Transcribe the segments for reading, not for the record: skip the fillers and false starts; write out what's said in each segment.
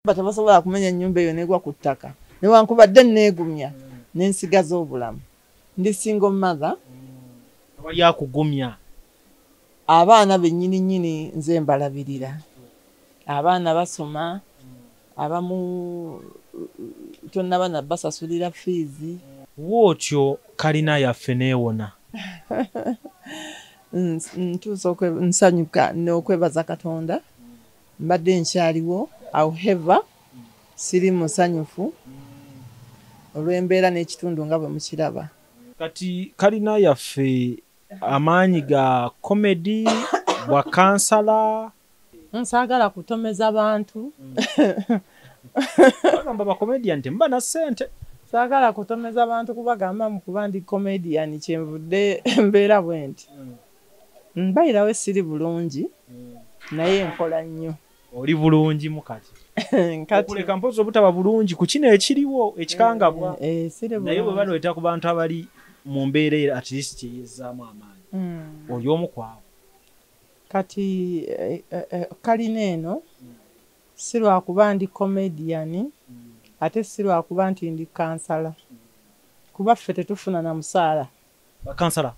Batabasobola kumenya ennyumba eyo negwa ku ttaka newankubadde neegumya n'ensigaza obulamu. Ndi single mother. Wali akugumya Abaana bennyini nze mbalabirira. Abaana basoma, abamu tonnabana basasulira fees. Wootyo kalina yaffe neewona. Ntuusa nsanyuka n'okwebaza Katonda. Mbadde nkyaliwo, however siri musanyufu olw'embeera n'ekitundu nga bwe mukiraba. Kati kalina yaffe amaanyi ga comedy bwa kansala. Nsaagala kutomeza bantu. Bagamba ba comedian temba na ssente. Saagala kutomeza bantu kubagamba mukuba ndi comedian kyenvudde mbeera bwe nti. Mbayirawo siri bulungi naye nkola nnyo. Oli bulungi mukati. Okuleka mpozi obutaba bulungi ku kino ekiriwo ekikangabwa. Naye bwe baleeta ku bantu abali mu mbeera at least yeezaamu amaanyi. Oli omu kwabo. Kati kalina eno si lwakuba ndi comedian ate si lwakuba nti ndi kansala. Kuba ffe tetufuna na musaala. Bakansala?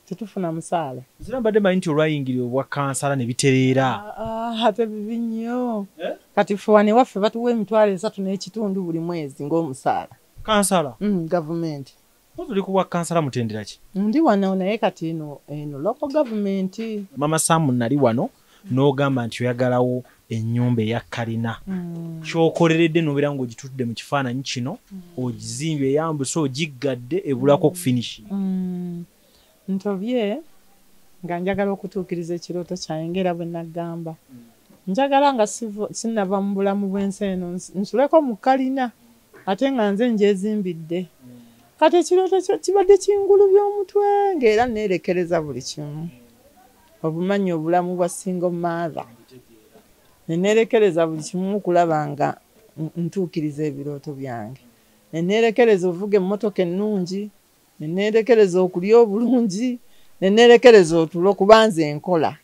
Tetufuna musaala. Nzira mbadde manyi nti olwayingirira obwa kansala ne bitereera. Ate bibi nnyo. Kati ffe wano ewaffe batuwa $3.5 buli mwezi ng'omusaala. Kansala? Gavumenti. Tuli ku bwa kansala mutendera ki? Ndi wano naye kati eno local government. Mama Sam nali wano n'ogamba nti oyagalawo ennyumba eya kalina. Ky'okoleredde n'obeera ng'ogitudde mu kifaananyi kino ogizimbye eyambuse ogiggadde ebulako okufinishing. Ntobye nga njagala okutuukiriza ekirooto kyange ng'era bwe nagamba. Njagala nga sinnava mu bulamu bw'ensi eno nsuleko mu kalina ate nga nze njezimbidde. Kati ekirooto kibadde kingulu by'omutwe ng'era neerekereza buli kimu. Obumanyi obulamu bwa single mother. Neerekereza buli kimu okulaba nga ntuukiriza ebirooto byange. Neerekereza ovuga emmotoka ennungi. Neerekereza okulya obulungi. Neerekereza otulo kuba nze enkola.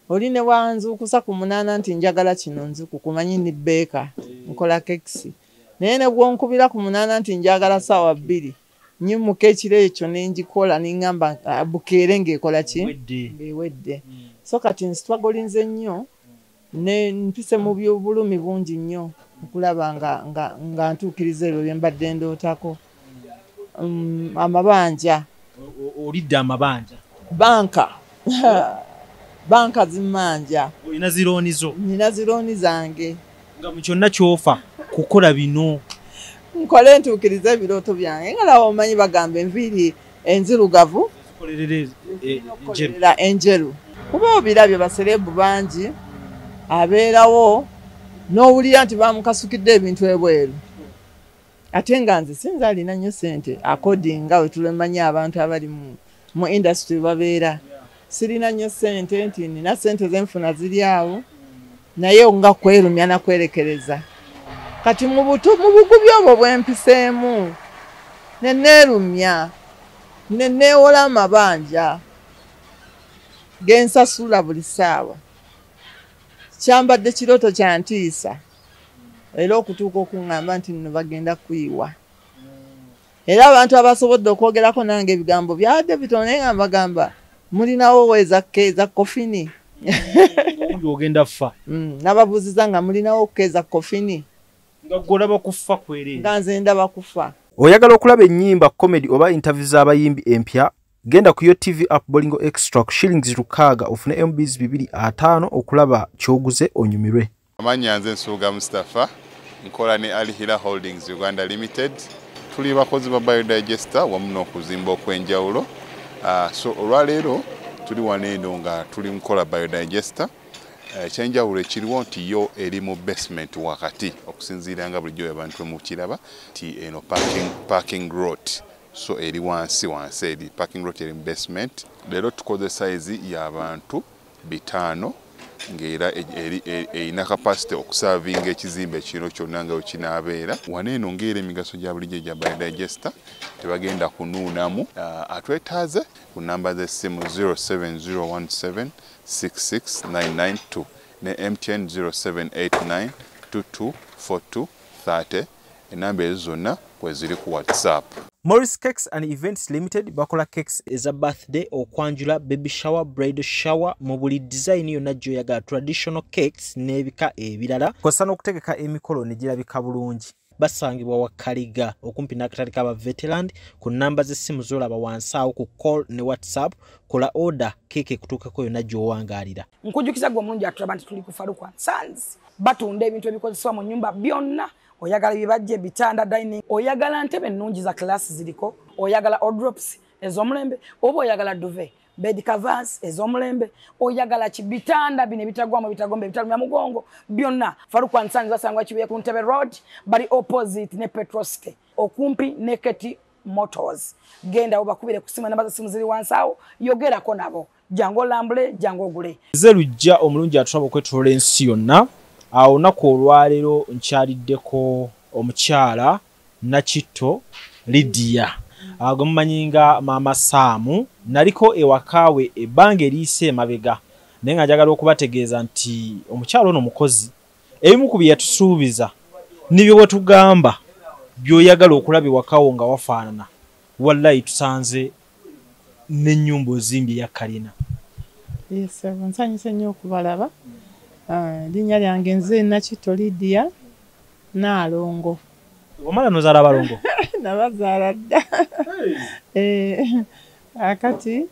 Oli ne wanzuukusa ku 8 nti njagala kino nzuku kumanyi ni beeka nkola kekisi. Naye ne bwonkubira ku 8 nti njagala ssaawa 2 nyimuka ekiro ekyo n'engikola n'eŋŋamba bukeere ng'ekola ki? Ng'ewedde. So kati nsitwagolinze nnyo ne mpise mu by'obulumi bungi nnyo okulaba nga ntuukiriza ebyo bye mbadde ndootako. Amabanja. Olidde amabanja? Banka zimmanja. Olina zirooni zo? Nina zirooni zange. Nga mu kyonna kyofa kukola bino. Nkole ntuukiriza ebirooto byange nga lawo omanyi bagamba enviiri enzirugavu zikolerera enjeru. Kuba obirabye baserebu bangi abeerawo n'owulira nti bamukasukidde ebintu ebweru. Ate nga nze sinza alina nnyo ssente according nga we tulemanya abantu abali mu industry babeera. Sirina nnyo ssente nti nina ssente zenfuna ziri awo naye nga kwerumya na kwerekereza. Kati mu bugubi obwo bwempiseemu neerumya neewola amabanja gensasula buli ssaawa. Kyambadde kirooto kya ntiisa era okutuuka okuŋŋamba nti nno bagenda kuyiwa. Era abantu abasobodde okwogerako nange ebigambo byadde bitono naye nga mbagamba mulinawo weeza kofini. Ogenda ffa. Nababuuziza nga mulinawo okukeeza kofini. Nga golaba kufa kwere. Nga nze ndaba kufa. Oyagala okulaba ennyimba comedy oba interview z'abayimbi empya genda ku yo TV app Bolingo Extra ku $6 ofune MBs 250 okulaba kyoguze onyumirwe. Amanya nze Nsuuga Mustafa nkola ne Alihira Holdings Uganda Limited. Tuli bakozi ba Biodigester wamu n'okuzimba okwenjawulo. So olwaleero tuli waneeno nga tuli nkola Biodigester. Ekyenjawulo ekiriwo nti yo eri mu basement wakati okusinziira nga bulijjo abantu mu kiraba ti eno parking lot. So eri wansi eri parking lot eri mu basement. Leero tukoze size y'abantu 5 ng'era erina capacity okusavinga ekizimbe kino kyonna nga wekinaabeera. Waneeno ng'era emigaso gya bulijjo gya Biodigester tebagenda kunuunamu. Atwetaaze ku namba z'essimu 07017 66992 ne MTN 0789224230 enamba ezo zonna kweziri ku WhatsApp. Morris Cakes and Events Limited bakola cakes eza birthday okwanjula baby shower bridal shower mu buli design yonna gy'oyagala traditional cakes n'ebika ebirala kosa n'okutegeka emikolo ne girabika bulungi. Basangibwa wa Kaliga okumpi n'akatale k'aba veteran ku namba z'essimu z'olaba wansi awo ku call ne WhatsApp kola order keke kutuukako yonna gy'owangaalira. Nkujjukiza gwe omulungi atulaba nti tuli ku Faruku and Sons batunda ebintu ebikozesebwa mu nnyumba byonna. Oyagala bibajje bitanda dining, oyagala ntebe ennungi za class ziriko, oyagala wardrobes ez'omulembe, oba oyagala duvet, bed covers ez'omulembe, oyagala bitanda bine bitagwamu bitagombe bitalumya mugongo byonna. Faruku and Sons basangwa Kibuye ku Ntebe Road bali opposite ne Petrosite okumpi ne Keti Motors. Genda obakubire kusima namba za simu ziri wansi awo yogerako nabo. Jango lambule jango gule. Zerujja omulungi atulaba okwetolola ensi yonna. Awo nako olwaleero nkyaliddeko omukyala Nakitto Lydia agomanyinga Mama Saamu naliko ewakaawe ebbanga eriise emabega naye nga njagala okubategeeza nti omukyala ono mukozi ebimu ku bye yatusuubiza nibyo bwe tugamba by'oyagala okulaba ewakaawo nga wafaanana wallahi tusanze n'ennyumba ozimbye ya kalina. Yes, nsanyuse nnyo okubalaba. Linnya lyange nze Nakitto Lydia Nalongo. Omala nozaala balongo? Nabazaala dda. Akati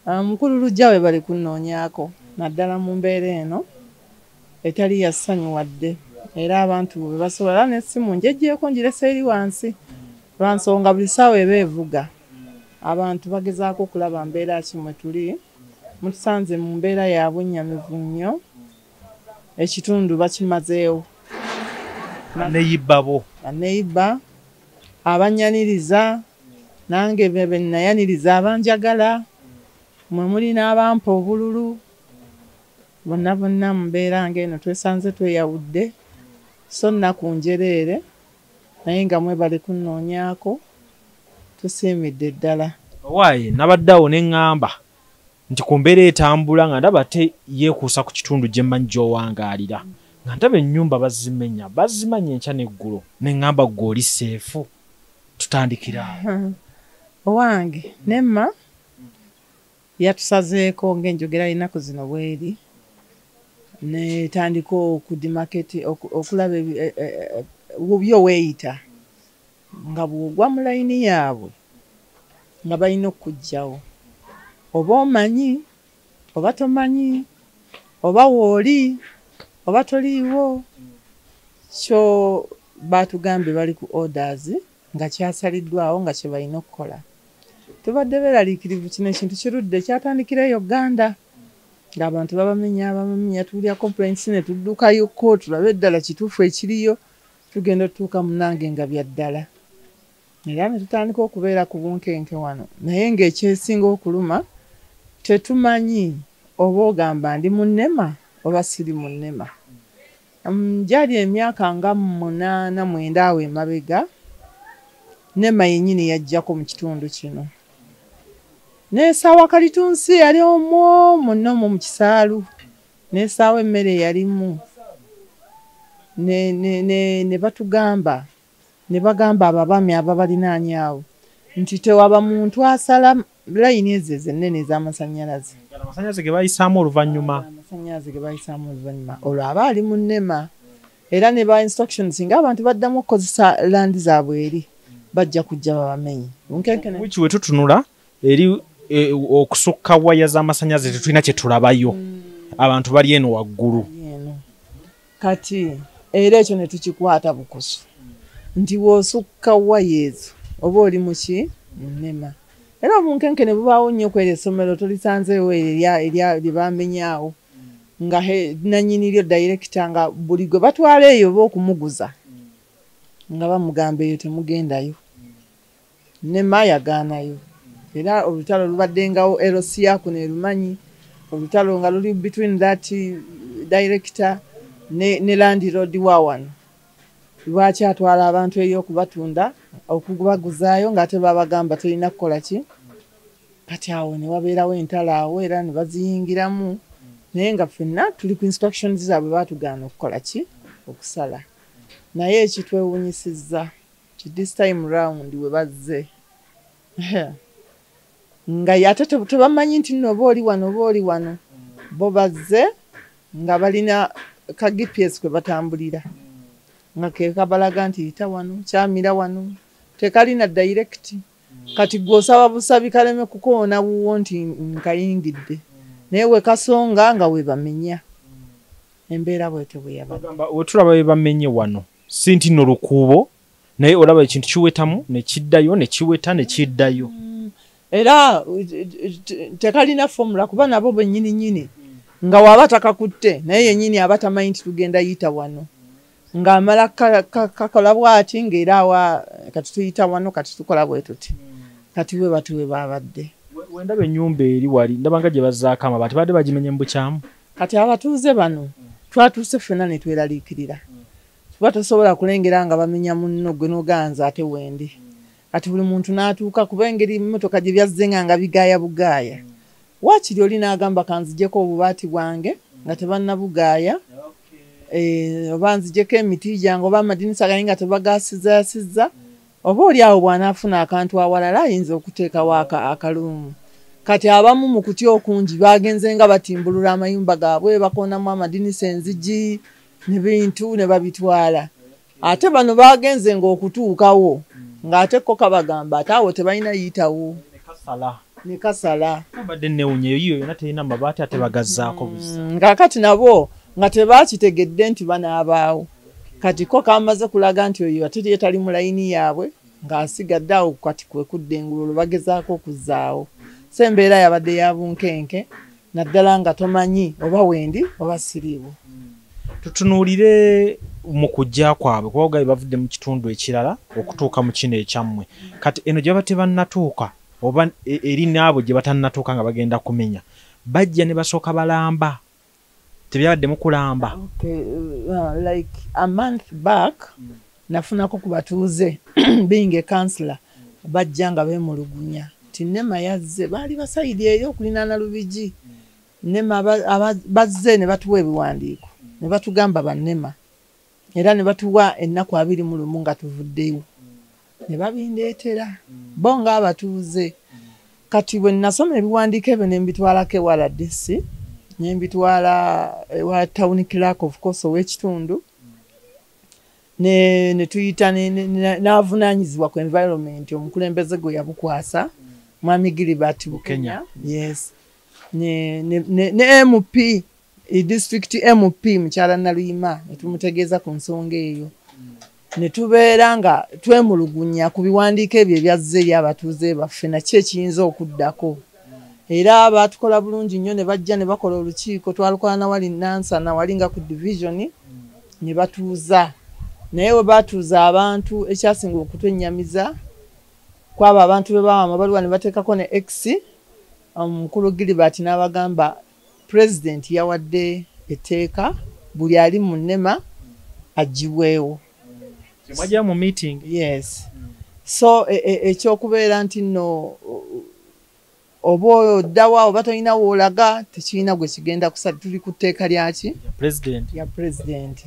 mukulu lujja we bali kunnoonyaako naddala mu mbeera eno etali ya ssanyu wadde era abantu bwe basobola n'essimu njejjeeko njirese eri wansi lwa nsonga buli ssaawa eba evuga. Abantu bagezaako okulaba mbeera ki mwe tuli mutusanze mu mbeera ya bunnyamivu nnyo. Ekitundu bakimazeewo neyibabo neyiba abanyaniriza nange bebe nayaniriza abanjagala mwe muli n'abampa obululu bonna mbeera ng'eno twesanze tweyawudde so nnaku njereere naye nga mwebale kunnoonyaako tusiimidde ddala. Waaye nabaddeawo ne ŋŋamba nti ku mbeera etambula nga ndaba te yeekuusa ku kitundu gye mmanyi gy'owangaalira nga ndaba ennyumba bazimanya enkya n'eggulo ne ŋŋamba ggwe oli seefu tutandikira awo. Owange nemma yatusazeeko ng'enjogera y'ennaku zino bw'eri netandika okudimaketi okulaba byo weeyita nga bw'ogwa mu layini yaabwe nga balina okuggyawo oba omanyi oba tomanyi oba wooli oba toliiwo kyo baatugambye bali ku orders nga kyasaliddwawo nga kye balina okukola. Tubadde beeraliikirivu kino ekintu kirudde kyatandikira Uganda ng'abantu babamenya tuwulira complaints ne tuddukayo ko tulabe eddala kituufu ekiriyo tugenda otutuuka munange nga bya ddala era ne tutandika okubeera ku bunkenke wano naye ng'ekyesinga okuluma tetumanyi oba ogamba ndi mu nnema oba siri mu nnema. Gyali emyaka nga 8-9 awo emabega nnema yennyini yajjako mu kitundu kino n'esaawa kalitunsi yali omwo munnomu mu kisaalu n'esaawa emmere yalimu ne batugamba ne bagamba ababami ababalinaanye awo nti tewaba muntu asala layini ezo ennene ez'amasannyalaze. Amasannyalaze ge bayisaamu oluvannyuma. Amasannyalaze ge bayisaamu oluvannyuma olwo aba ali mu nnema era ne ba instructions ng'abantu baddamu okukozesa landi zaabwe eri bajja kujja babamenyi. Wiki we tutunula eri okusukka waya z'amasannyalaze tetulina kye tulabayo abantu bali eno waggulu kati era ekyo ne tukikwata bukusu nti w'osukka waya ezo oba oli mu ki nnema era obunkenkene bubaawo nnyo kwera essomero tulisanzeewo lye bamenyaawo nga nannyini lyo dayirekita nga buli gwe batwala eyo oba okumuguza nga bamugamba eyo temugendayo nnema yagaanayo era olutalo lubaddengawo erosiyaku nerumanyi olutalo nga luli between that director ne landlord wa wano lwaki atwala abantu eyo okubatunda okubaguzaayo ng'ate babagamba terina kukola ki kati awo ne wabeerawo entalo awo era ne baziyingiramu naye nga ffenna tuli ku instructions zaabwe baatugaana okukola ki okusala naye ekitwewunyisizza this time round we bazze nga ate tebamanyi nti nno oba oli wano bo bazze nga balina ka GPS kwe batambulira nga ke kabalaga nti yita wano kyamira wano tekalina direct kati gw'osaba busabi kaleme kukoona wuwo nti nkayingidde naye we kasonga nga we bamenya embeera bwete bwe yabagamba wetulaba we bamenye wano si nti nno lukuubo naye olaba ekintu kiwetamu ne kiddayo ne kiweta ne kiddayo era tekalina formula kuba nabo bennyini nga waba takakutte naye yennyini aba tamanyi nti tugenda yita wano ng'amala kakola bw'ati ng'era awa kati tuyita wano kati tukola bwe tuti kati we batuwe baabadde wendaba ennyumba eri wali ndabanga gye bazzaako amabaati badde bagimenye mu bukyamu kati abatuuze bano twatuuse ffenna ne tweraliikirira kuba tosobola kulengera nga bamenya munno gwe n'oganza ate wendi kati buli muntu n'atuuka kuba engeri emmotoka gye byazzenga nga bigaaya bugaaya waakiri oli n'agamba kanzijeko obubaati bwange nga tebannabugaaya oba nzijeko emiti gyange oba amadinisa gali nga tebagaasizzaasizza oba oli awo bw'anaafuna akantu awalala ayinza okuteekawo akaluumu kati abamu mu kutya okungi bagenze nga batimbulula amayumba gaabwe bakoonamu amadinisa enzigi n'ebintu ne babitwala ate bano bagenze ng'okutuukawo ng'ate ko kabagamba ate awo tebalina yitawo ne kasala badde newunya eyo yonna terina mabaati ate bagazzaako busa ngaakati nabo nga tebaakitegedde nti banaabaawo kati ko kamaze kulaga nti oyo ate yetali mu layini yaabwe ng'asigadde awo kati kwe kudda engululu bagezaako okuzzaawo so embeera yabadde ya bunkenke naddala nga tomanyi oba wendi oba siriiwo tutunuulire mu kujja kwabwe kuba ogabi bavudde mu kitundu ekirala okutuuka mu kino ekyammwe kati eno gye baba tebannatuuka oba eri naabo gye batannatuuka nga bagenda kumenya bajja ne basooka balamba tebyabadde mukulamba like a month back nafunako ku batuuze being a councillor bajja nga beemulugunya ti Nema yazze baali basayidi eyo okulinaana Lubigi Nema bazze ne batuwa ebiwandiiko ne batugamba bannema era ne batuwa ennaku 21 nga tuvuddeyo ne babindeetera bo nga abatuuze kati bwe nasoma ebiwandiiko ebyo ne mbitwalako ewala DC ne mbitwala ewa town clerk of course ow'ekitundu ne tuyita n'avunaanyizibwa ku environment omukulembeze gwe yabukwasa Mwami Gilbert Bukenya yes ne MP district MP mukyala Naluyima ne tumutegeeza ku nsonga eyo ne tubeera nga twemulugunya ku biwandiiko ebyo ebyazze eri abatuuze baffe naki ekiyinza okuddako era baatukola bulungi nnyo ne bajja ne bakola olukiiko twalukola nawali Nansana wali nga ku division ne batuuza naye we baatuuza abantu ekyasinga okutwennyamiza kwaba abantu be bawa amabaluwa ne bateekako ne X omukulu Gilbert n'abagamba president yawadde etteeka buli ali mu Nema agibwewo mwajja mu meeting yes so ekyokubeera nti nno oba oddawa oba tolina woolaga tekirina gwe kigenda kusala tuli ku tteeka lyaki ya president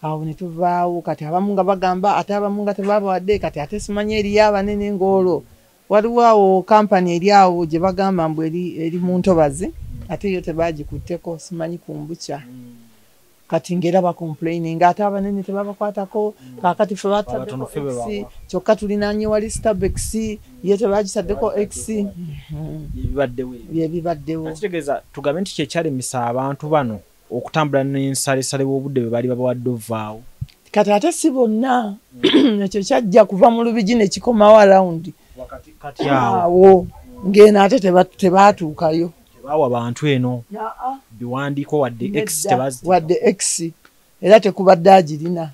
awo ne tuvaawo kati abamu nga bagamba ate abamu nga tebabawadde kati ate simanyi eriyo abanene ng'olwo waliwo awo kampani eri awo gye bagamba mbu eri mu ntobazi ate yo tebagikutteko simanyi kumbukya kati ngera bakomplaining ate abanene tebabakwatako kakati fe bataddeko X kyokka tulinaanye wali Starbex ye tebagisaddeko X bibaddewo kitegeeza tugambe nti kyekyalemesa abantu bano okutambula n'ensalesale w'obudde bwe bali babawadde ovaawo kati ate si bonna ekyo kyajja kuva mu Lubigi ne kikomawo arawundi kati awo ng'eno ate tebaatuukayo tebawa bantu eno biwandiiko wadde X era tekubadde agirina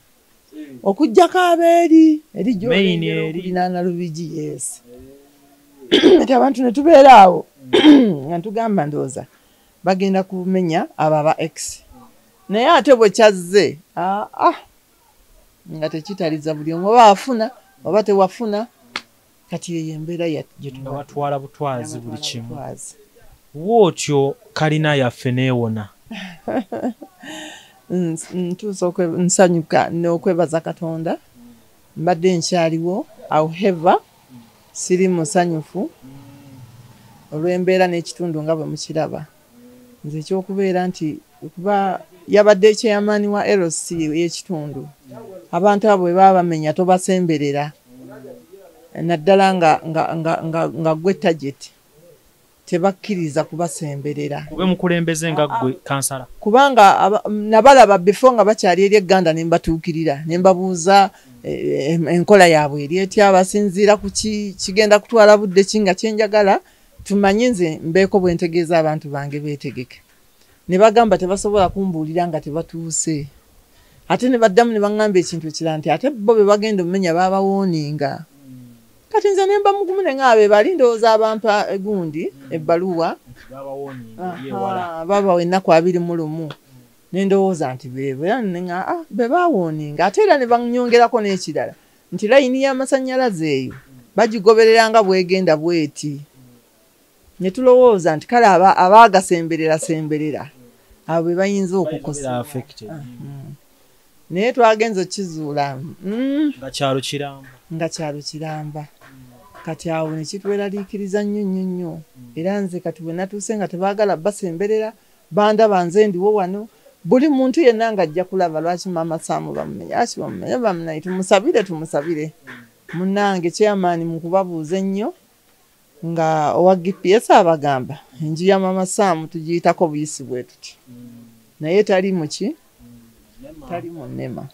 okuggyako abeeri eri gyolinaana Lubigi yes ati abantu ne tubeera awo nga tugamba ndowooza bagenda kumenya abo aba X naye ate bwe kyazze nga tekitaliza buli omu oba afuna oba tewafuna kati eyo embeera batwala butwazi buli kimu Wotyo kalina yaffe neewona. Ntuusa nsanyuka n'okwebaza Katonda. Mbadde nkyaliwo, however siri musanyufu olw'embeera n'ekitundu nga bwe mukiraba. Nze ekyokubeera nti kuba yabadde chairman wa LC y'ekitundu. Abantu abo bwe baba bamenya tobasemberera. Naddala nga gwe target tebakkiriza kubasemberera. Kube mukulembeze nga gwe kansala. Kubanga nabalaba before nga bakyali eri egganda ne mbatuukirira ne mbabuuza enkola yaabwe eri etya abasinziira ku kigenda kutwala budde kinga kyenjagala tumanye nze mbeeko bwe ntegeeza abantu bange beetegeke. Ne bagamba tebasobola kumbuulira nga tebatuuse. Ate ne baddamu ne baŋŋamba ekintu ekirala nti ate bo be bagenda omumenya baabawooninga. Kati nze ne mba mugumu ne ŋŋabe bali ndowooza abampa egundi ebbaluwa babawa ennaku 21 ne ndowooza nti beebwe be baawooninga. Ate era ne banyongerako n'ekirala nti layini y'amasannyalaze eyo bagigoberera nga bwegenda bweti. Ne tulowooza nti kale abaagasemberera abo be bayinza okukosa. Naye twagenze okizuula nga kyalo kiramba. Kati awo ne kitweraliikiriza nnyo. Era nze kati bwe natuuse nga tebaagala basemberera bandaba nze ndiwo wano. Buli muntu yenna ng'ajja kulaba lwaki Maama Sam bamumenye tumusabire. Munnange chairman mu kubabuuza ennyo nga owa GPS abagamba enju ya Maama Sam tugiyitako buyisi bwe tuti. Naye tali muki? Tali mu nnema.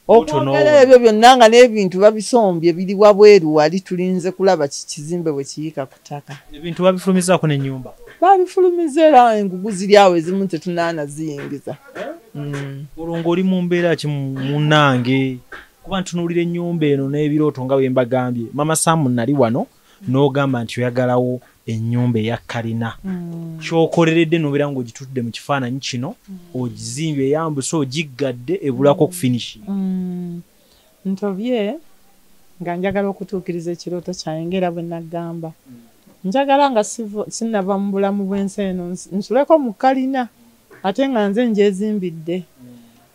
Okwogera ebyo byonna nga n'ebintu babisombye biri wabweru wali tulinze kulaba kizimbe bwe kiyika ku ttaka. Ebintu babifulumizaako n'ennyumba. Babifulumiza era engugu ziri awo ezimu tetunaana ziyingiza. Olwo ng'oli mu mbeera ki munnange? Kuba ntunuulira ennyumba eno n'ebirooto nga bwe mbagambye. Maama Sam nali wano n'ogamba nti oyagalawo ennyumba eya kalina. Ky'okoleredde n'obeera ng'ogitudde mu kifaananyi kino ogizimbye eyambuse ogiggadde ebulako okufinishing. Ntobye nga njagala okutuukiriza ekirooto kyange ng'era bwe naggamba. Njagala nga sinnava mu bulamu bw'ensi eno nsuleko mu kalina ate nga nze njezimbidde.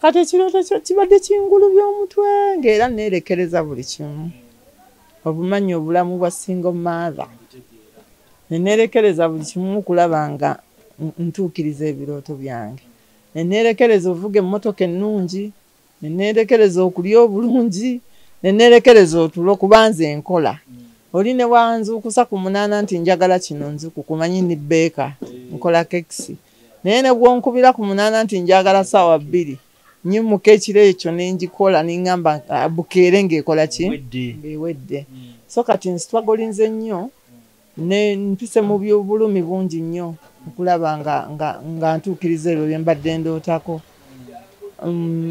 Kati ekirooto kibadde kingulu by'omutwe ng'era neerekereza buli kimu. Obumanyi obulamu bwa single mother. Neerekereza buli kimu kulaba nga ntuukiriza ebirooto byange. Neerekereza ovuga emmotoka ennungi. Neerekereza okulya obulungi. Neerekereza otulo kuba nze enkola. Oli ne wanzuukusa ku 8 nti njagala kino nzuku kumanyi ni beeka nkola kekisi. Naye ne bwonkubira ku 8 nti njagala ssaawa 2 nyimuka ekiro ekyo ne ngikola ne ŋŋamba bukeere ng'ekola ki? Ng'ewedde. So kati nsitwagolinze nnyo ne mpise mu byobulumi bungi nnyo okulaba nga ntuukiriza ebyo bye mbadde ndootako.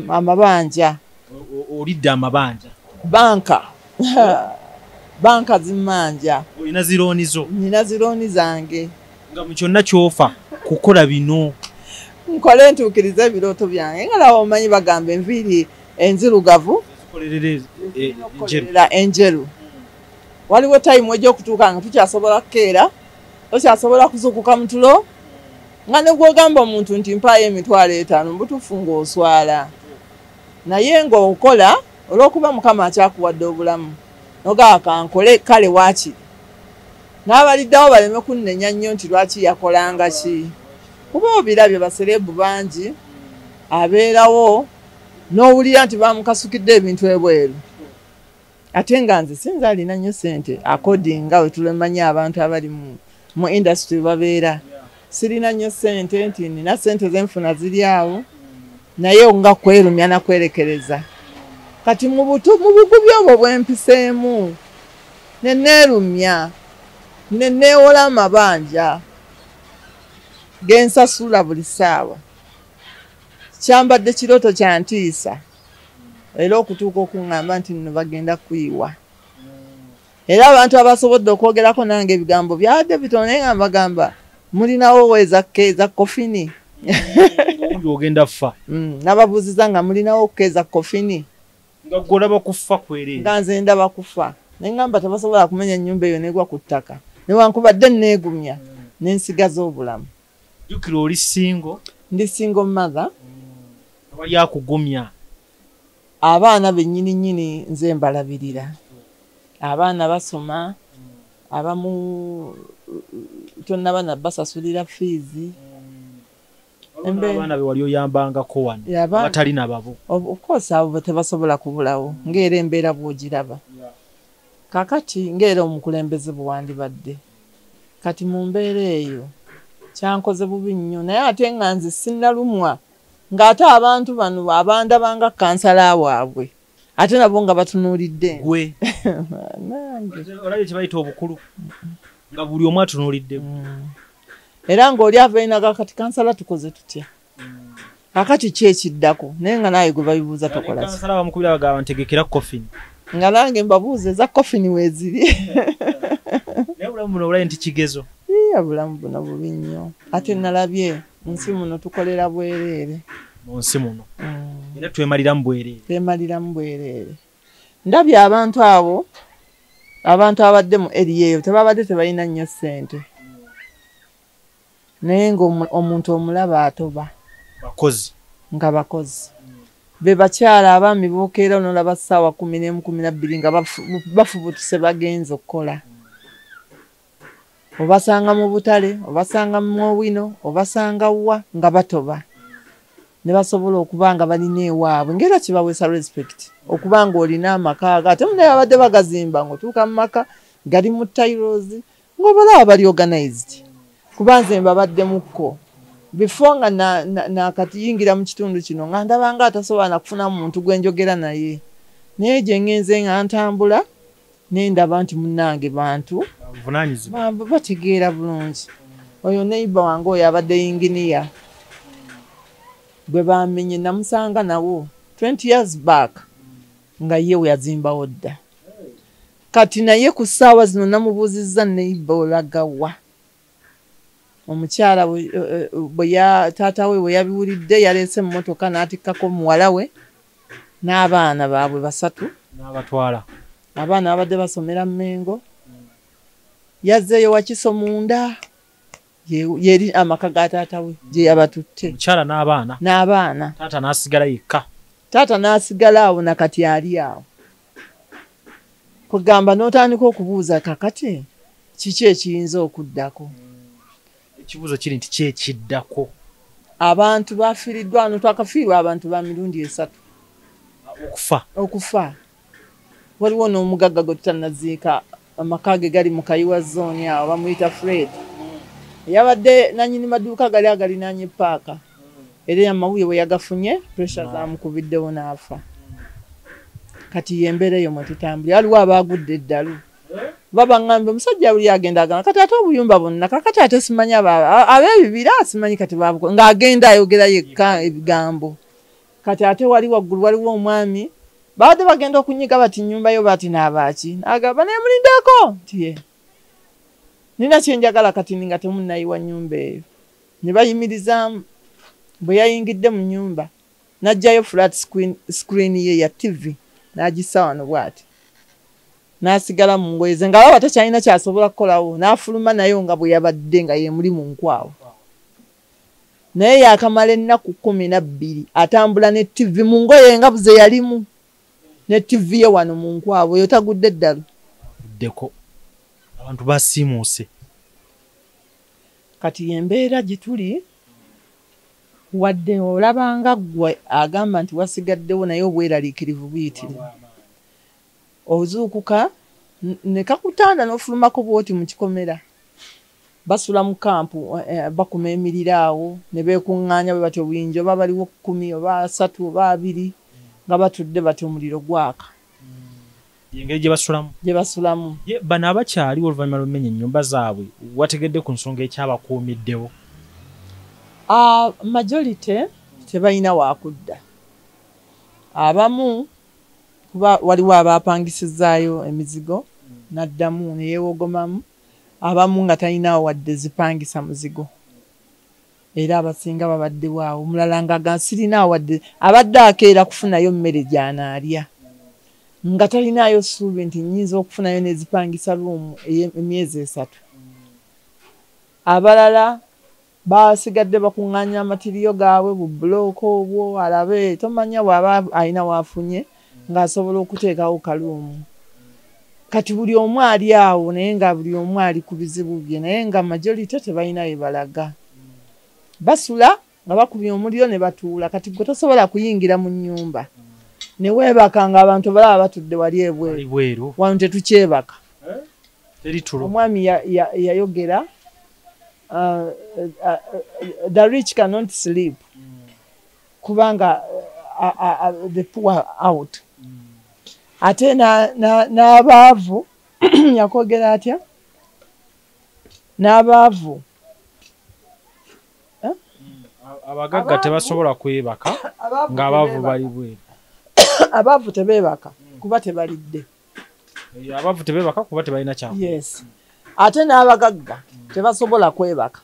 Amabanja. Olidde amabanja? Banka zimmanja. Olina zirooni zo? Nina zirooni zange. Nga mu kyonna ky'ofa kukola bino. Nkole ntuukiriza ebirooto byange. Ngalawo omanyi bagamba enviiri enzirugavu zikolerera enjeru. Waliwo time egy'okutuuka nga tukyasobola kukeera, okyasobola kuzuukuka mu tulo, nga ne gw'ogamba omuntu nti mpaayo $50 mbutuufu ng'oswala. Naye ng'okola olw'okuba Mukama akyakuwadde obulamu. Nogaa kankole kale waakiri. N'abaliddawo baleme kunnenya nnyo nti lwaki yakolanga ki. Kuba obirabye baserebu bangi abeerawo n'owulira nti bamukasukidde ebintu ebweru. Ate nga nze sinza alina nnyo ssente according nga we tulemanyi abantu abali mu industry babeera. Sirina nnyo ssente nti nina ssente zenfuna ziri awo naye nga kwerumya na kwerekereza. Kati mu bugubi obwo bwempiseemu ne neerumya ne neewola amabanja gensasula buli ssaawa. Kyambadde kirooto kya ntiisa era okutuuka okuŋŋamba nti nno bagenda kuyiwa. Era abantu abasobodde okwogerako nange ebigambo byadde bitono naye nga mbagamba mulinawo weeza kofini. Ogenda ffa. Nababuuziza nga mulinawo okukeeza kofini. Nga golaba kufa kwere. Nga nze ndaba kufa. Ne ngamba tebasobola kumenya ennyumba eyo negwa ku ttaka. Newankubadde neegumya. n'ensigaza obulamu. Jukira oli single? Ndi single mother. Wali akugumya? Abaana bennyini nze mbalabirira. Abaana basoma, abamu tonnabana basasulira fees. Abaana be wali oyambangako wano batalina babo. Of course abo tebasobola kubulawo ng'era embeera bw'ogiraba. Kakati ng'era omukulembeze bwandibadde. Kati mu mbeera eyo kyankoze bubi nnyo naye ate nga nze sinnalumwa ng'ate abantu bano abandabanga kansala waabwe ate nabo nga batunuulidde gwe olabye kye bayita obukulu nga buli omu atunuulidde era ng'oli avainaga kati kansala tukoze tutya kakati ki ekiddako naye nga naye gwe babibuuza tokola ki kansala bamukubira bagamba ntegekera coffin nga nange mbabuuza eza coffin weeziri naye obulamu buno obulabe nti kigezo obulamu buno bubi nnyo ate nalabye nsi muno tukolera bwereere mu nsi muno era twemaliramu bwereere ndabye abantu abo abantu abadde mu eri eyo tebabadde tebalina nnyo ssente naye ng'omuntu omulaba atoba nga bakozi be bakyala abaami bookeera onolaba ssaawa 11:12 nga bafubutuse bagenze okukola obasanga mu butale obasanga mu wino obasanga wa nga batoba ne basobola okuba nga balina ewaabwe ngera kibaweesa respect okuba nga olina amaka ate munaye abadde bagazimba ng'otuuka mu maka gali mu tiles ng'obalaba bali organized kuba nze mbabadde mukko before nga nakatiyingira mu kitundu kino nga ndabanga atasobola na kufuna muntu gwe njogera naye naye gye ngenze nga ntambula ne ndaba nti munnange bantu bategeera bulungi oyo neighbor wange oyo abadde yinginiya gwe bamenye namusanga nawo 20 years back nga ye we yazimbawo dda kati naye ku ssaawa zino namubuuzizza neighbor olagawa omukyala taata we bwe yabiwulidde yaleese emmotoka n'atikkako muwala we n'abaana baabwe 3 n'abatwala abaana abadde basomera Mmengo yazzeeyo Wakiso munda yeri amaka ga taata we gye yabatutte omukyala n'abaana taata n'asigala yekka taata n'asigala awo nakati ali awo kugamba n'otandika okubuuza kakati kiki ekiyinza okuddako ekibuuzo kiri nti kyekiddako abantu bafiiriddwa wano twakafiirwa abantu ba mirundi 3 okufa waliwo n'omugagga gwe tutanaziika amaka ge gali mu Kayiwa zone awo bamuyita Fred yabadde nanyini maduuka gali agalinaanye paaka era amawuye bwe yagafunye pressure zamukubiddewo n'afa kati yembeera eyo mwe tutambulira waliwo abaagudde eddalu baba ngambe omusajja buli agenda agamba kati ate obuyumba bonna kakati ate simanyi ab'ebibira simanyi kati babuko ng'agenda ayogera yekka ebigambo kati ate wali waggulu waliwo omwami baadde bagenda okunyiga bati nnyumba yo bati n'abaaki agamba naye mulindako nti ye nina kyenjagala kati nga temunnayiwa nnyumba eyo ne bayimirizaamu bwe yayingidde mu nnyumba n'aggyayo flat screen ye ya TV n'agissa wano bw'ati n'asigala mu ngoye ze ng'alaba takyalina kyasobola kukolawo n'afuluma nayo nga bwe yabadde nga ye muli mu nkwawo naye yakamala ennaku 12 atambula ne TV mu ngoye nga buze yalimu ne TV ye wano mu nkwawo yo tagudde eddalo buddeko abantu basiimuuse kati embeera gye tuli wadde olabanga ggwe agamba nti wasigaddewo naye obweraliikirivu buyitirivu ozuukuka ne kakutanda n'ofulumako bwoti mu kikomera basula mu kampu bakuma emirira awo ne beekuŋŋaanya bwe batyo obuyinja oba baliwo 10 oba 3 oba 2 nga batudde batyo omuliro gwaka engeri gye basulamu bano abakyali oluvannyuma lw'omenya ennyumba zaabwe wategedde ku nsonga ekyabakuumiddewo majority tebalina wakudda abamu kuba waliwo abapangisizaayo emizigo n'addamu ne yeewogomamu abamu nga talinawo wadde zipangisa muzigo era abasinga babaddewo awo omulala nga gansirinawo wadde abadde akeera kufunayo mmere gy'anaalya nga talinaayo ssuubi nti nnyinza okufunayo n'ezipangisa luumu emyezi 3 abalala basigadde bakuŋŋaanya amatiriyo gaabwe bu buloko obwo alabe tomanya bw'aba alina waafunye ng'asobola okuteekawo kaluumu. Kati buli omu ali awo naye nga buli omu ali ku bizibu bye naye nga majority tebalina bye balaga. Basula nga bakubye omuliro ne batuula kati gwe tosobola kuyingira mu nnyumba. Ne weebaka ng'abantu balaba batudde wali ebweru. Wano tetukyebaka. Omwami yayogera the rich cannot sleep kubanga the poor out. Ate n'abaavu yakogera atya? N'abaavu abagagga tebasobola kwebaka ng'abaavu bali bweru. Abaavu tebeebaka kuba tebalidde. Abaavu tebeebaka kuba tebalina kyakulya. Yes. Ate n'abagagga tebasobola kwebaka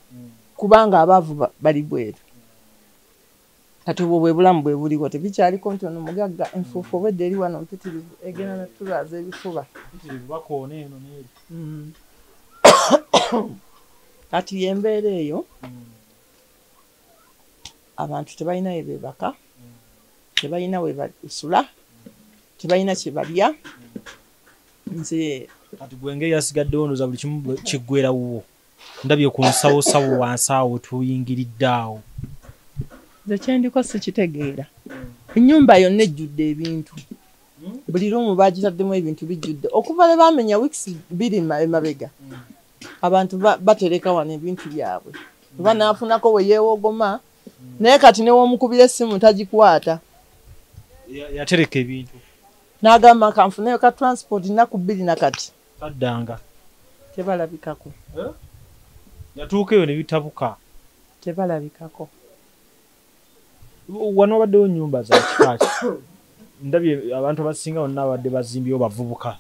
kubanga abaavu bali bweru. Kati obwo bwe bulamu bwe buliwo tebikyaliko nti ono mugagga enfuufu obwedde eri wano mpitirivu egenda netulwaza ebifuba. Bakoona eno n'eri. Kati y'embeera eyo abantu tebalina we beebaka, tebalina we basula, tebalina kye balya. Nze kati gwe ngeri yasigaddewo ndowooza buli kimu kiggwera wuwo. Ndabye ku nsawosawo wansi awo tuyingiridde awo. Nze kyendiko sikitegeera. Ennyumba yonna ejjudde ebintu. Buli lumu bagitaddemu ebintu bijjudde. Okuva le baamenya weeks 2 emabega. Abantu batereka wano ebintu byabwe. Oba naafunako we yeewogoma. Naye kati ne w'omukubira essimu tagikwata. Yatereka ebintu. N'agamba kanfuneyo ka transport nnaku 2 na kati. Kaddanga. Tebalabikako. Yatuukeyo ne bitabuka. Tebalabikako. Wano wabaddewo nnyumba za kikaaki. Ndabye abantu abasinga bonna abadde bazimbyewo bavubuka.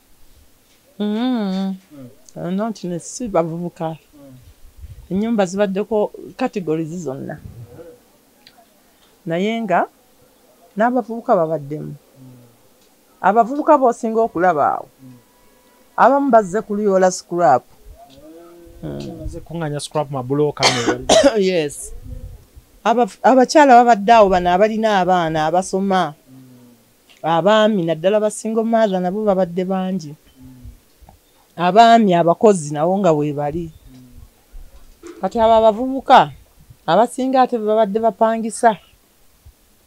Noti ne si bavubuka. Ennyumba zibaddeko categories zonna. Naye nga n'abavubuka babaddemu. Abavubuka b'osinga okulaba awo. Abamu bazze kulyola scrap. Bazze kuŋŋaanya scrap mabulooka. Yes. Abakyala babadde awo bano abalina abaana abasoma. Abaami naddala basingo maaza nabo babadde bangi. Abaami abakozi nabo nga bwe bali. Kati abo abavubuka abasinga ate babadde bapangisa.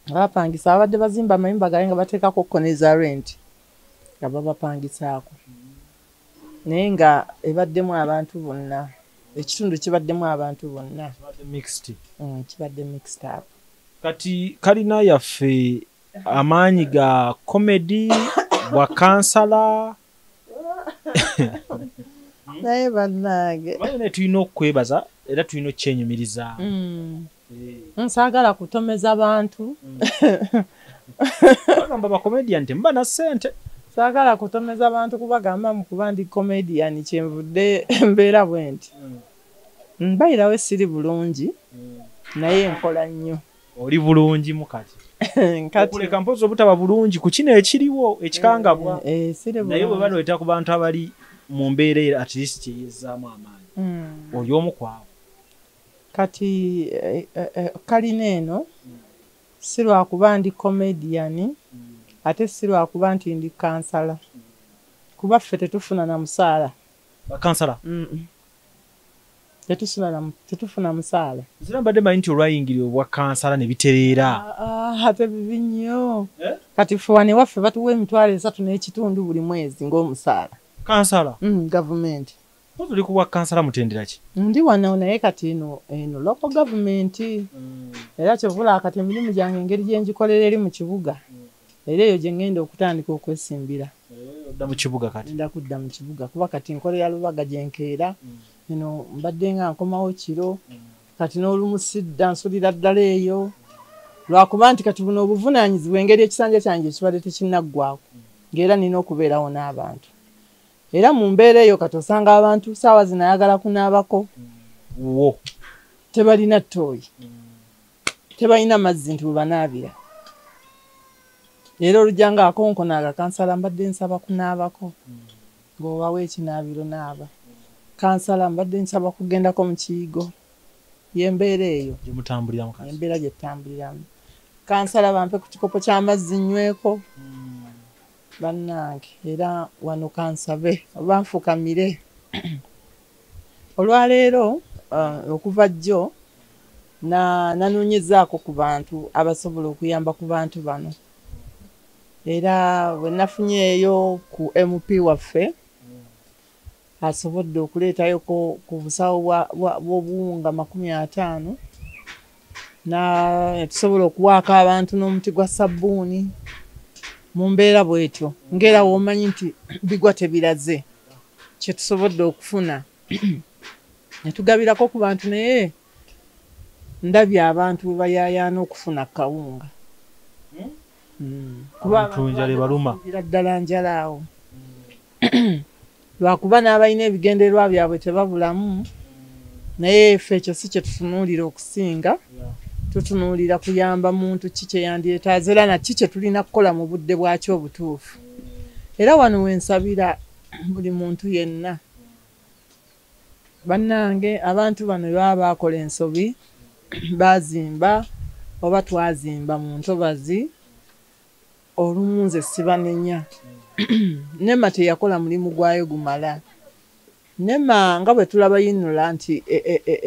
Abapangisa abadde bazimba amayumba gaabwe nga bateekako koneza rent. Nga babapangisaako. Naye nga ebaddemu abantu bonna. Ekitundu kibaddemu abantu bonna. Kibadde mixed up. Kati kalina yaffe amaanyi ga comedy bwa kansala. Naye bannange. Bane tulina okwebaza era tulina okyenyumiriza. Nsaagala kutomeza abantu. Bagamba ba comedian temba na ssente. Saagala kutomeza abantu kubagamba mukuba ndi comedian kyenvudde mbeera bwe nti. Mbayirawo siri bulungi naye nkola nnyo. Oli bulungi mukati. Okuleka mpozi obutaba bulungi ku kino ekiriwo ekikangabwa. Naye bwe baleeta ku bantu abali mu mbeera at least yezzaamu amaanyi. Oli omu kwabo. Kati kalina eno si lwakuba ndi comedian ate si lwakuba nti ndi kansala. Kuba ffe tetufuna na musaala. Kansala? Tetufuna musaala. Nzira mbadde manyi nti olwayingirira obwa kansala ne bitereera. Ate bibi nnyo. Kati ffe wane waffe batuwa $3 n'ekitundu buli mwezi ng'omusaala. Kansala? Gavumenti. Tuli kuwa kansala mutendera ki? Ndi wano naye kati eno local government. Era kyovula kati emirimu gyange engeri gye ngikolera eri mu kibuga. Era eyo gye ngenda okutandika okwesimbira. Odda mu kibuga kati? Nda kudda mu kibuga kuba kati nkolera Lubaga gye nkeera. Eno mbadde nga nkomawo kiro. Kati n'olumu sidda nsulira ddala eyo. Lwakuba nti kati buno obuvunaanyizibwa engeri ekisanja kyange kibadde tekinnaggwaako. Ng'era nina okubeerawo n'abantu. Era mu mbeera eyo kati osanga abantu ssaawa zino ayagala kunaabako. Wo. Tebalina ttooyi. Tebalina mazzi nti banaabira. Leero olujja nga akonkona agakansala mbadde nsaba kunaabako. Ng'obawo ekinaabiro naaba. kansala mbadde nsaba kugendako mu Kiyigo yembeera eyo gyemutambuliramu kati embeera gye tutambuliramu kansala bampe ku kikopo ky'amazzi nyweko bannange era wano kansabe oba nfukamire olwaleero okuva jjo nanoonyezaako ku bantu abasobola okuyamba ku bantu bano era bwe nafunyeeyo ku MP waffe asobodde okuleetayo ku busawo bw'obuwunga 50 tusobola okuwaako abantu n'omuti gwa sabbuuni mu mbeera bwetyo ng'era w'omanyi nti bigwa tebiraze kye tusobodde okufuna ne tugabirako ku bantu naye ndabye abantu bwe bayaayaana okufuna kawunga kuba njala ebaluma ddala njala awo lwakuba n'abalina ebigendererwa byabwe tebabulamu naye ffe ekyo si kye tutunuulira okusinga tutunuulira kuyamba muntu ki kye yandyetaaze era na ki kye tulina kukola mu budde bwakyo obutuufu era wano wensabira buli muntu yenna bannange abantu bano baba baakola ensobi bazimba oba twazimba mu ntobazi olumu nze sibanenya nema teyakola mulimu gwayo gumala nema nga bwe tulaba yinula nti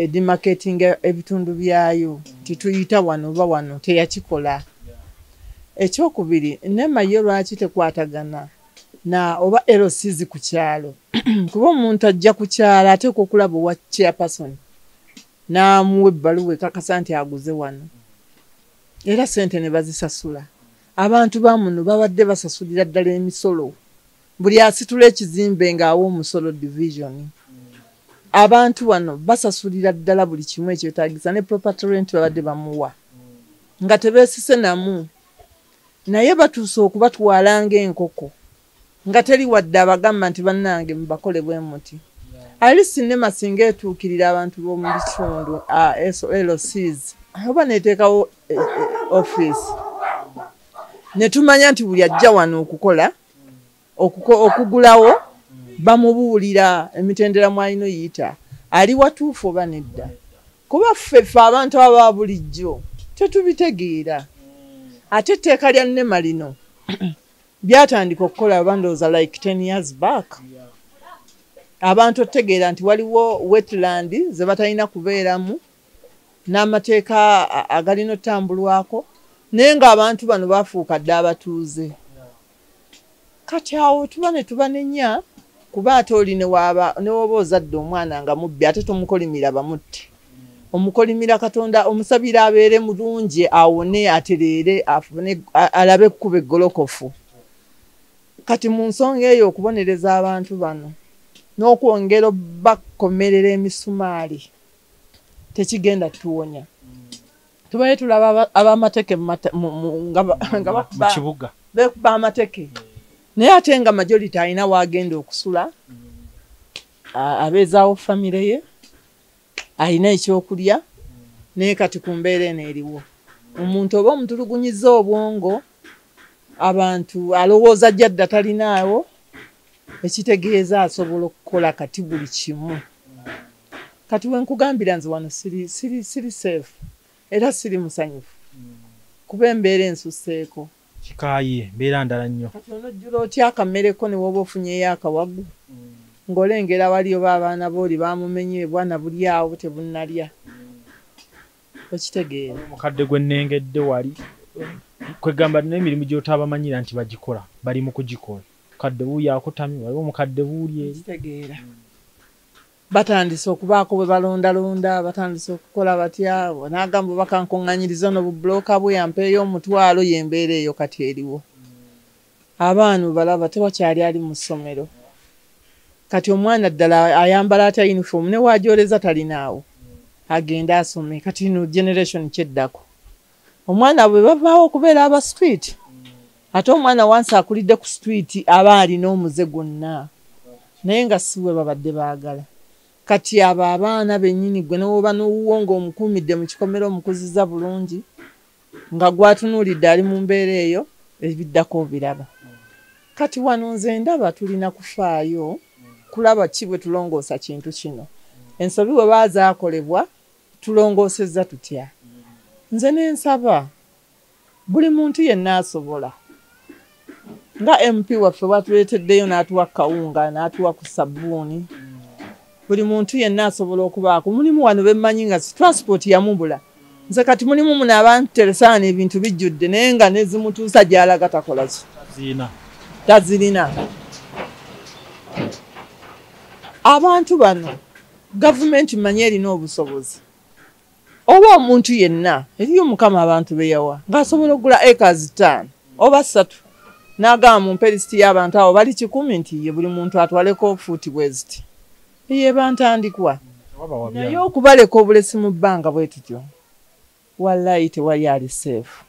edimarketing ebitundu byayo tituyita wano ba wano teyakikola ekyokubiri nema ye lwaki tekwatagana na oba LCs ku kyalo kuba omuntu ajja ku kyalo ate okulaba owa chairperson n'amuwa ebbaluwa ekakasa nti aguze wano era sente ne bazisasula abantu bamuno babadde basasulira ddala emisolo buli asitula ekizimbe ng'awa omusolo division abantu wano basasulira ddala buli kimu ekyetaagisa ne property rent babadde bamuwa nga tebeesise namu naye batuuse okubatwala ng'enkoko nga teri wadde abagamba nti bannange mubakole bwe muti ali sinema singa etuukirira abantu b'omu bitundu LCs oba neteekawo office ne tumanya nti buli ajja wano okukola okugulawo bamubuulira emitendera mwalina oyiyita ali watuufu oba nedda kuba ffe abantu aba bulijjo tetubitegeera ate etteeka lya nnema lino byatandika okukola bandooza like 10 years back abantu otegeera nti waliwo wetland ze batalina kubeeramu n'amateeka agalina otambulwako naye ng'abantu bano bafuuka dde abatuuze kati awo tuba ne tubanenya kuba ate oli ne woba ozadde omwana nga mubbi ate tomukolimira bamutte omukolimira Katonda omusabira abeere mulungi awone atereere afune alabe ekkuba eggolokofu kati mu nsonga eyo okubonereza abantu bano n'okwongera bakomerera emisumaali tekigenda tuwonya tubaye tulaba abamateke nga kibuga bekuba amateke naye ate nga majority alina waagenda okusula abeezaawo famire ye alina ekyokulya naye kati ku mbeera eno eriwo omuntu oba omutulugunyiza obwongo abantu alowooza jjadda talinaawo ekitegeeza asobola okukola kati buli kimu kati wenkugambira nze wano siri safe era siri musanyufu kuba embeera ensuseeko kikaaye mbeera ndala nnyo kati onojjula otya akammereko ne woba ofunyeyo akawagu ng'olengera waliyo baabaana booli bamumenye bwana buli awo tebunnalya okitegeera omukadde gwe nnengedde wali kwegamba n'emirimu gy'otabamanyira nti bagikola bali mu kugikola kadde buuyi akutamye waliwo omukadde buuli eri kitegeera batandise okubaako bwe balondalonda batandise okukola batya n'agamba bakankuŋŋanyiriza n'obubulooka bwe yampeeyo omutwalo y'embeera eyo kati eriwo abaana balaba tewakyali ali mu ssomero kati omwana ddala ayambala atya uniform ne waajoleza talinaawo agenda asome kati no generation kyeddako omwana bwe bavaawo okubeera aba street ate omwana wansi akulidde ku street aba alina omuze gwonna naye nga siwe babadde baagala kati abo abaana bennyini gwe n'oba n'owuwo ng'omukuumidde mu kikomero omukuziza bulungi nga gwatunuulidde ali mu mbeera eyo ebiddako biraba kati wano nze ndaba tulina kufaayo ku kulaba ki bwe tulongoosa kintu kino. Ensobi bwe baazaakolebwa tulongoosezza tutya. Nze n'ensaba buli muntu yenna asobola. Nga MP waffe bwatuleeteddeyo n'atuwa kawunga n'atuwa ku sabbuuni. Buli muntu yenna asobola okubaako. Mulimu wano bemmanyi nga transport yamubula. Nze kati mulimu muno abantu teresaana ebintu bijjudde naye nga nezimutuusa gy'alaga takola ki. Tazirina. Abantu bano gavumenti manyi erina obusobozi. Oba omuntu yenna eriyo Mukama abantu be yawa ng'asobola okugula acres 5 oba 3 n'agamba mu perisiti y'abantu abo bali 10 nti ye buli muntu atwaleko fuuti bweziti. Ye bantandikwa. Naye okubaleka obulesi mu bbanga bwe tutyo. Wallahi tewali ali safe.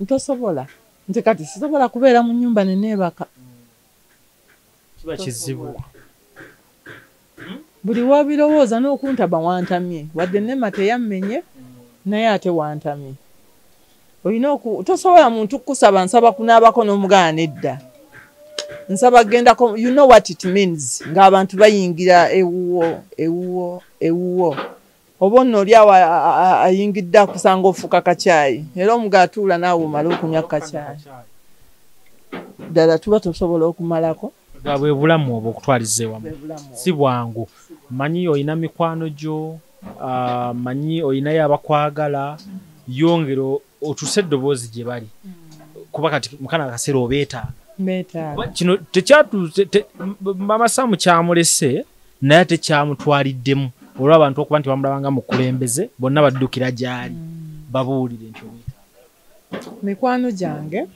Ntosobola. Nze kati sisobola kubeera mu nnyumba neneebaka. Kiba kizibu. Buli wabirowooza n'okuntaba wantamye wadde nnema teyammenye naye ate wantamye. Olina tosobola muntu kukusaba nsaba kunaabako n'omugaana edda. Nsaba gendako, you know what it means. Ng'abantu bayingira ewuwo. Oba nno oli awo ayingidde akusanga ofuka kacaayi. Era omugaatuula naawe omala okunywa kacaayi. Ddala tuba tosobola okumalako. Bwe bulamu obwo okutwaliza ewamu. Si bwangu. Manyi oyina mikwano gyo, manyi oyinayo abakwagala, yongero otuse eddoboozi gye bali. Kuba kati mukana akaseera obeetaaga. Kino Mama Sam kyamulese naye tekyamutwaliddemu olw'abantu okuba nti bamulabanga mukulembeze bonna baddukira gy'ali babuulire nti obeetaaga.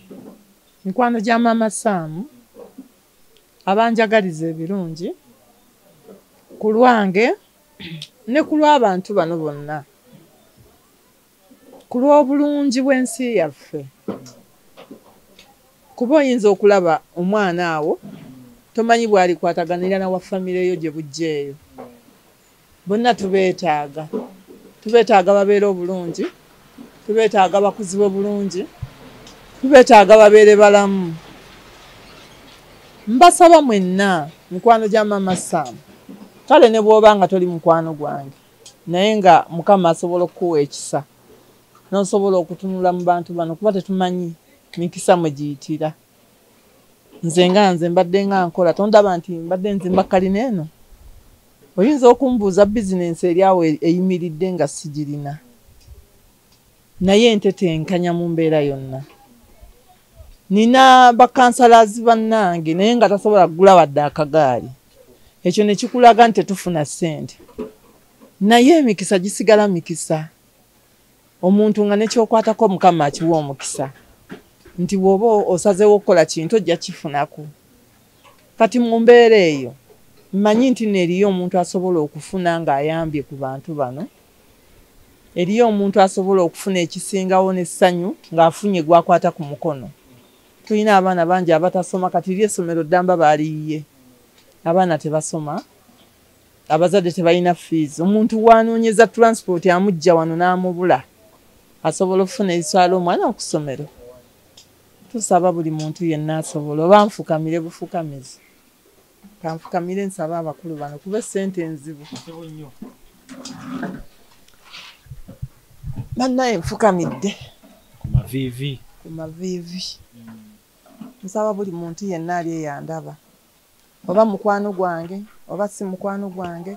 Mikwano gya Mama Sam abanjagaliza ebirungi ku lwange ne ku lw'abantu bano bonna ku lw'obulungi bw'ensi yaffe. Kuba oyinza okulaba omwana awo tomanyi bw'alikwataganira na wa famire yo gye bujjeeyo. Bonna tubeetaaga babeere obulungi, tubeetaaga bakuzibwe bulungi, tubeetaaga babeere balamu. Mbasaba mwenna mikwano gya Mama Sam, kale ne bw'oba nga toli mukwano gwange naye nga Mukama asobola okukuwa ekisa n'osobola okutunula mu bantu bano kuba tetumanyi mikisa mwe giyitira. Nze mbadde nga nkola tondaba nti mbadde nzimba kalina eno. Oyinza okumbuuza bizinensi eri awo eyimiridde nga sigirina naye ntetenkanya mu mbeera yonna. Nina bakansalazi bannange naye nga tasobola kugula wadde akagaali. Ekyo ne kikulaga nti tetufuna ssente naye emikisa gisigala mikisa. Omuntu nga nekyokwatako Mukama akiwa omukisa nti bw'oba osazeewo okukola kintu ojja kifunako. Kati mu mbeera eyo mmanyi nti eriyo omuntu asobola okufuna ng'ayambye ku bantu bano. Eriyo omuntu asobola okufuna ekisingawo n'essanyu ng'afunye gwakwata ku mukono. Tulina abaana bangi abatasoma kati ly'essomero ddamba baaliyiye. Abaana tebasoma, abazadde tebalina fees. Omuntu wanoonyeza transport amujja wano n'amubula asobola okufuna ebiswala omwana okusomero. Tusaba buli muntu yenna asobola oba nfukamire bufukamizi. Kanfukamire nsaba abakulu bano kuba essente nzibu. Bannaye nfukamidde. Ku maviivi. Nsaba buli muntu yenna ali eyandaba. Oba mukwano gwange, oba si mukwano gwange,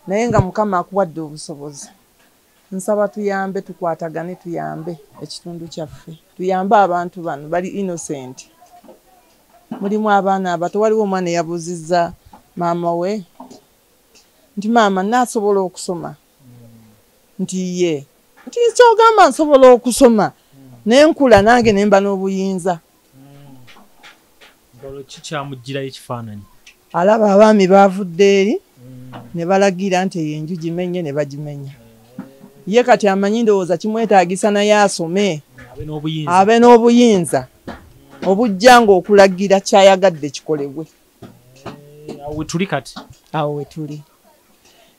naye nga Mukama akuwadde obusobozi. Nsaba tuyambe, tukwatagane, tuyambe ekitundu kyaffe. Tuyambe abantu bano bali innocent. Mulimu abaana abato, waliwo omwana eyabuuzizza maama we nti maama naasobola okusoma. Nti ye nti kyogamba nsobola okusoma naye nkula nange ne mba n'obuyinza. Kikyamugirayo ekifaananyi. Alaba abaami baavudde eri ne balagira nti eyo enju gimenye ne bagimenya. Ye kati amanyi ndowooza kimwetaagisa naye asome abe n'obuyinza obujja ng'okulagira kyayagadde kikolebwe. Awo we tuli kati. Awo we tuli.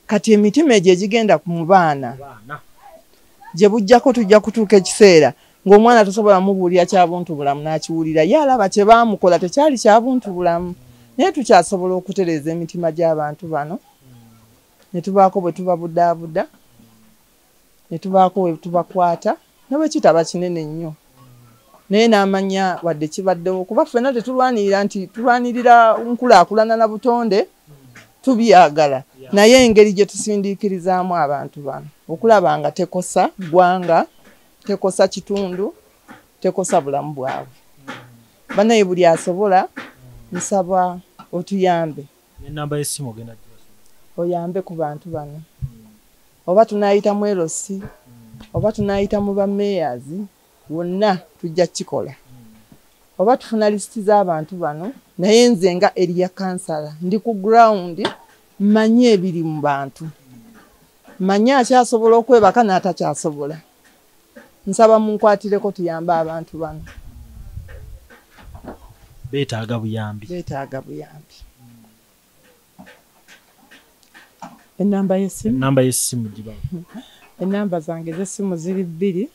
Kati emitima egyo egigenda mu baana gye bujjako tujja kutuuka ekiseera ng'omwana tosobola mubuulira kya buntu bulamu n'akiwulira. Ye alaba kye baamukola tekyali kya buntu bulamu naye tukyasobola okutereeza emitima gy'abantu bano ne tubaako bwe tubabudaabuda ne tubaako bwe tubakwata ne bwe kitaba kinene nnyo naye n'amanya wadde kibaddewo kuba ffenna tetulwanirira nti tulwanirira nkulaakulana na butonde tubyagala naye engeri gye tusindiikirizaamu abantu bano okulaba nga tekosa ggwanga tekosa kitundu tekosa bulamu bwabwe banaye buli asobola nsaba otuyambe n'ennamba y'essimu ogenda oyambe ku bantu bano oba tunaayita mu LC oba tunaayita mu bameeyazi wonna tujja kikola oba tufuna lisiti z'abantu bano naye nze nga area kansala ndi ku ground manye ebiri mu bantu manye akyasobola okwebaka n'atakyasobola nsaba munkwatireko tuyambe abantu bano beetaaga buyambi ennamba y'essimu giba ennamba zange z'essimu ziri 2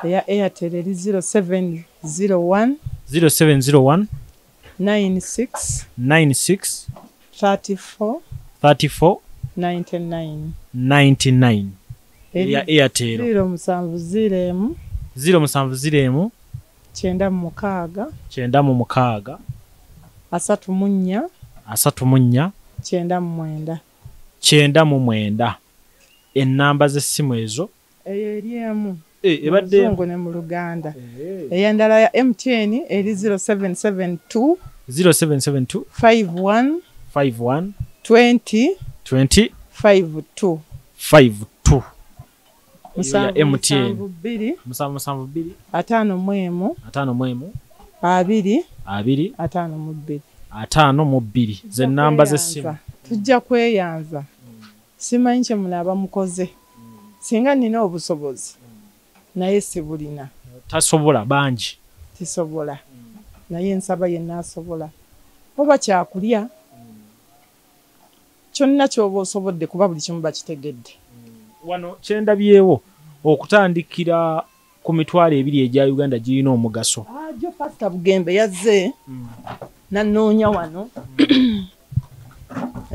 eya Airtel eri 0701 96 34 99 eya Airtel 0701 09 96 34 99 ennamba z'essimu ezo eyo eri emu ebadde ngo ne mu Luganda eyandala ya MTN eri 0772 51 20 52 ya MTN 72 51 52 ze nnamba z'essimu tujja kweyanza simanyi kye munaaba mukoze singa nina obusobozi naye sibulina tasobola bangi tisobola naye nsaba yenna asobola oba kyakulya kyonna ky'oba osobodde kuba buli kimu bakitegedde wano kyendabyewo okutandikira ku mitwalo 2 egya Uganda girina omugaso jo Pastor Bugembe yazze nanoonya wano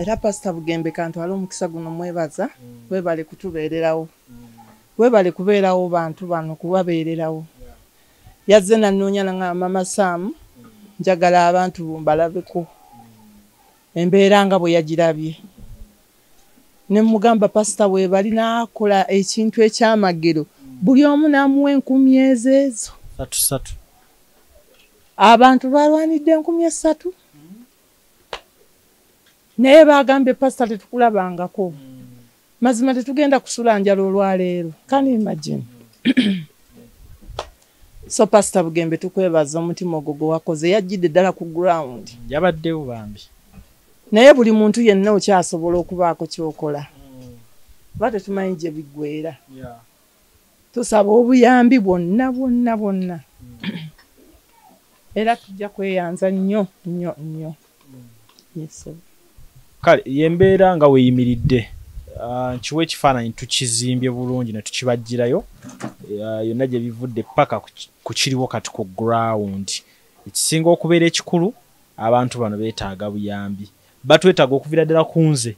era Pastor Bugembe kantwala omukisa guno mwebaza webale kutubeererawo webale kubeerawo bantu bano kubabeererawo yazze nanoonya nga Mama Sam njagala abantu mbalabeko embeera nga bwe yagirabye ne mugamba Pastor we bali nakola ekintu ekyamagero buli omu n'amuwa 10,000 ezo 3 abantu balwanidde 3,000 naye bagambye Pastor tetukulabangako mazima tetugenda kusula njala olwaleero can you imagine so Pastor Bugembe tukwebaza omutima ogwo wakoze yajjidde ddala ku ground yabaddewo bambi naye buli muntu yenna okyasobola okubaako kyokola bate tumanyi gye biggweera tusaba obuyambi bwonna era tujja kweyanza nnyo kale yembeera nga weeyimiridde kiwe ekifaananyi tukizimbye bulungi ne tukibajjirayo yonna gye bivudde paka ku kiriwo kati ku ground ekisinga okubeera ekikulu abantu bano beetaaga buyambi batwetaaga okuviira ddala ku nze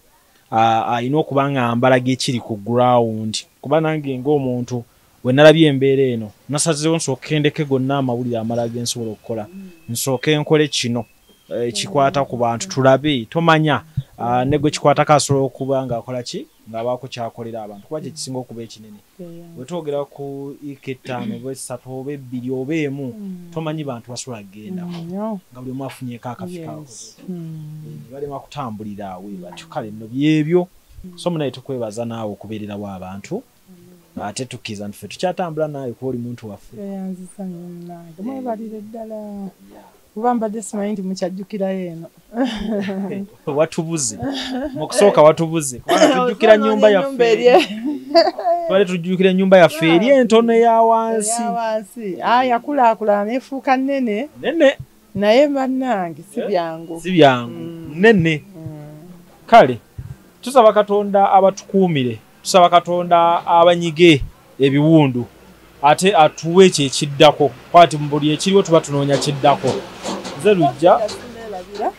alina okuba nga ambalaga ekiri ku ground kuba nange ng'omuntu bwe nalabye embeera eno nasazeewo nsooke ndeke gonna amawulire amala gensobola okukola nsooke nkole kino ekikwata ku bantu tulabe tomanya ne gwe kikwatako asobola okuba ng'akola ki ng'abaako kyakolera abantu kuba kyekisinga okuba ekinene bwe twogera ku ike 5 oba 3 oba 2 oba 1 tomanyi bantu basobola kugenda nga buli omu afunyeeko akafikaako balema kutambulira awe batyo kale nno byebyo so munaye tukwebaza naawe okubeererawo abantu ate tukkiza nti ffe tukyatambula naawe kuba oli muntu waffe mwebalire ddala kuba mbadde simanyi nti mukyajjukirayo eno watubuze mukusooka watubuze kubanga tujjukira nnyumba yaffe twali tujjukira ennyumba yaffe eri entono eya wansi yakulaakulana neefuuka nnene naye bannange si byangu nnene kale tusaba Katonda abatukuumire tusaba Katonda abanyige ebiwundu ate atuwe ekyo ekiddako kwati mu buli ekiriwo tuba tunoonya kiddako nze lujja nsuubira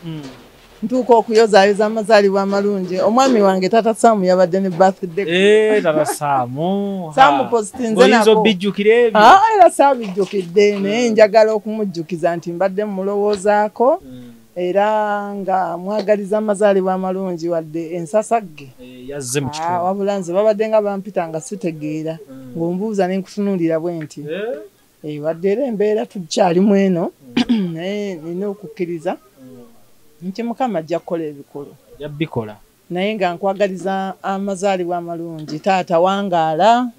ntuuka okuyozaayoza amazaalibwa amalungi. Omwami wange Tata Saamu yabadde ne birthday. Tata Saamu. Saamu positinze nako. Oyinza obijjukira ebyo? Era saabijjukidde naye njagala okumujjukiza nti mbadde mulowoozaako era nga mwagaliza amazaalibwa amalungi wadde ensasagge. Yazze mu kitundu. Wabula nze babadde nga bampita nga sitegeera ng'ombuuza ne nkutunuulira bwe nti. Wadde era embeera tukyalimu eno naye nina okukkiriza nti Mukama ajja kukola ebikulu. Yabbikola. Naye nga nkwagaliza amazaalibwa amalungi taata wangaala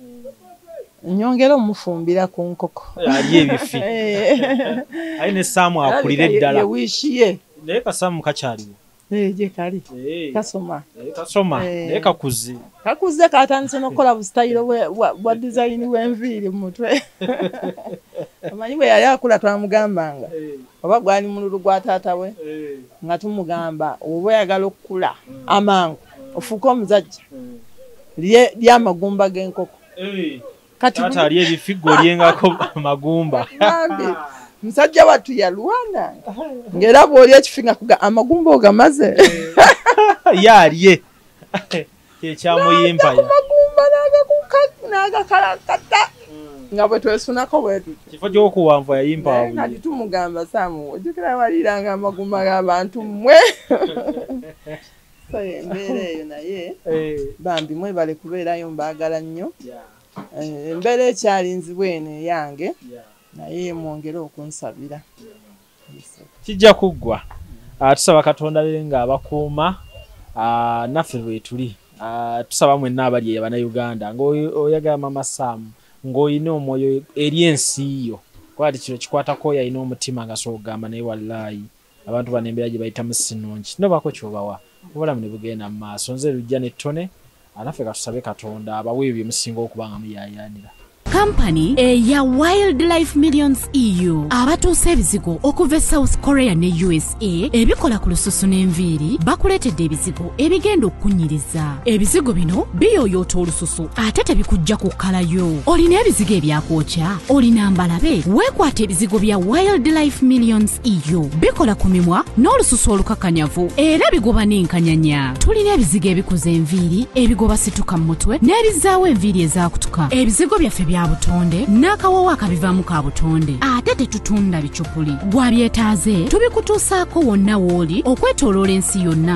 nyongera omufumbira ku nkoko. Ali ebifi. Ayi ne Saamu akulira eddala. Ye wiishi ye. Naye Kasaamu kakyaliwo. Je kali. Kasoma. Kasoma. Naye kakuze. Kakuze katandise n'okukola busitayiro bwa design w'enviiri mu mutwe. Amanyi bwe yali akula twamugambanga. Oba gwali mululu gwa taata we. Nga tumugamba oba oyagala okukula amangu ofuuka omuzajja. Lya amagumba g'enkoko. Taata ali ebifigo lyengako amagumba. Musajja wattu yalwana ng'era bw'olya ekifinga kuga amagumba ogamaze. Yalye kyekyamuyimba amagumba n'agakalakata nga bwe twesunako bwe tuti. Kifo gy'okuwanvu yayimba wabuye. Kati tumugamba Saamu ojjukira waliranga amagumba g'abantu mmwe. So embeera eyo naye bambi mwebale kubeerayo mbaagala nnyo. Embeera ekyalinzibwa eno eyange naye mwongere okunsabira. Kijja kuggwa. Tusaba Katonda nga abakuuma naffe bwe tuli. Tusaba mwenna abali Bannayuganda ng'oyagala Mama Saamu ng'olina omwoyo eri ensi yo. Kwati kino kikwatako yalina omutima nga soogamba naye wallaahi abantu bano embeera gye bayitamu si nnungi. Nobaako ky'obawa obulamu ne bugenda mu maaso. Nze lujja n'ettone naffe katusabe Katonda abawe ebyo musinga okuba nga muyaayaanira. Kampani eya Wildlife Millions EU abatuusa ebizigo okuva South Korea ne USA ebikola ku lususu n'enviiri bakuleetedde ebizigo ebigenda okunyiriza. Ebizigo bino biyooyoota olususu ate tebikujja kukkalayo. Olina ebizigo ebyakwokya, olina mbalabe, weekwata ebizigo bya Wildlife Millions EU bikola ku mimwa n'olususu olukakanyavu era bigoba n'enkanyanya. Tulina ebizigo ebikuza enviiri, ebigoba situka mu mutwe n'ebizaawo enviiri ezaakutuka. Ebizigo byaffe bya butonde n'akawawa akabivaamu ka butonde ate tetutunda bicupuli. Gwabyetaaze tubikutuusaako wonna w'oli okwetooloola ensi yonna.